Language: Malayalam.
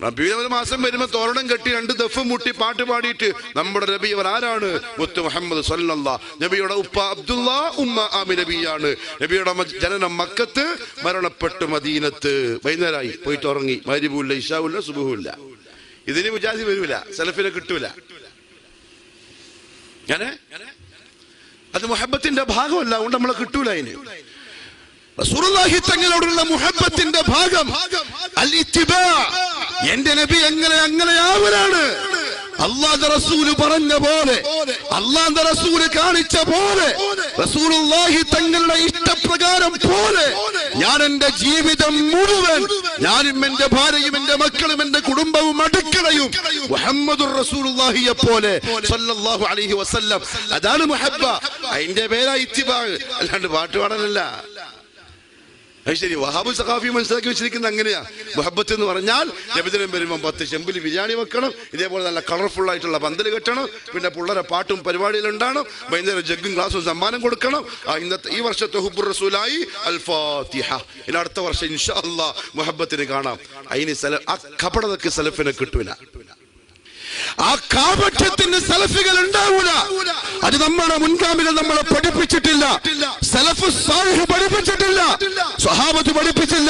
റബീഉൽ മാസം വരുമ്പോ തോരണം കെട്ടി 2 ദഫ് മുട്ടി പാട്ട് പാടിയിട്ട് നമ്മുടെ നബി അവർ ആരാണ്? മുത്ത് മുഹമ്മദ് സല്ലല്ലാഹു. നബിയുടെ ഉപ്പ അബ്ദുള്ള, ഉമ്മ ആമിന നബിയാണ്. നബിയുടെ ജനനം മക്കത്ത്, മരണപ്പെട്ട് മദീനത്ത്. വൈകുന്നേരമായി പോയിട്ട് ഉറങ്ങി. മഗ്രിബുല്ല, ഇശാഉല്ല, സുബ്ഹുല്ല. ഇതിന് മുജാഹിദ് വരൂല, സലഫിനെ കിട്ടൂല. അത് മുഹബ്ബത്തിന്റെ ഭാഗമല്ല, അതുകൊണ്ട് നമ്മളെ കിട്ടൂല. അതിന് റസൂലുള്ളാഹി തങ്ങളോടുള്ള മുഹബ്ബത്തിന്റെ ഭാഗം അൽ ഇത്തിബാ. എന്റെ നബി അങ്ങനെയാവലാണ്. അല്ലാഹുവിന്റെ റസൂല് പറഞ്ഞ പോലെ, അല്ലാഹുവിന്റെ റസൂല് കാണിച്ച പോലെ, റസൂലുള്ളാഹി തങ്ങളുടെ ഇഷ്ടപ്രകാരം പോലെ ഞാൻ എന്റെ ജീവിതം മുഴുവൻ, ഞാനും എന്റെ ഭാര്യയും എന്റെ മക്കളും എന്റെ കുടുംബവും അടുക്കളയും മുഹമ്മദുർ റസൂലുള്ളാഹിയെ പോലെ സല്ലല്ലാഹു അലൈഹി വസല്ലം. അതാണ് മുഹബ്ബ. അതിന്റെ പേരാ ഇത്തിബാ, അല്ലാണ്ട് പാട്ട് പാടലല്ല. ശരി, വഹാബ് സഖാഫി മനസ്സിലാക്കി വെച്ചിരിക്കുന്ന അങ്ങനെയാ. മുഹബ്ബത്ത് എന്ന് പറഞ്ഞാൽ നബിദിനം വരുമ്പോൾ 10 ചെമ്പിൽ ബിരിയാണി വെക്കണം, ഇതേപോലെ നല്ല കളർഫുൾ ആയിട്ടുള്ള പന്തൽ കെട്ടണം, പിന്നെ പിള്ളേരെ പാട്ടും പരിപാടിയിലുണ്ടാകണം, വൈകുന്നേരം ജഗ്ഗും ഗ്ലാസും സമ്മാനം കൊടുക്കണം. ഇന്നത്തെ ഈ വർഷത്തെ ഹുബ്ബുർ റസൂലായി അൽ ഫാത്തിഹ. ഇനി അടുത്ത വർഷം ഇൻഷാ അല്ലാഹ് മുഹബ്ബത്തിന് കാണാം. അതിന് ആ കപടതക്ക് സലഫിനെ കിട്ടൂല. ആ കാപട്യത്തിന് സലഫികൾ ഉണ്ടാവൂല. അത് നമ്മുടെ മുൻഗാമികൾ നമ്മളെ പഠിപ്പിച്ചിട്ടില്ല. സലഫ് സാലിഹ് പഠിപ്പിച്ചിട്ടില്ല. സ്വഹാബത്ത് പഠിപ്പിച്ചില്ല.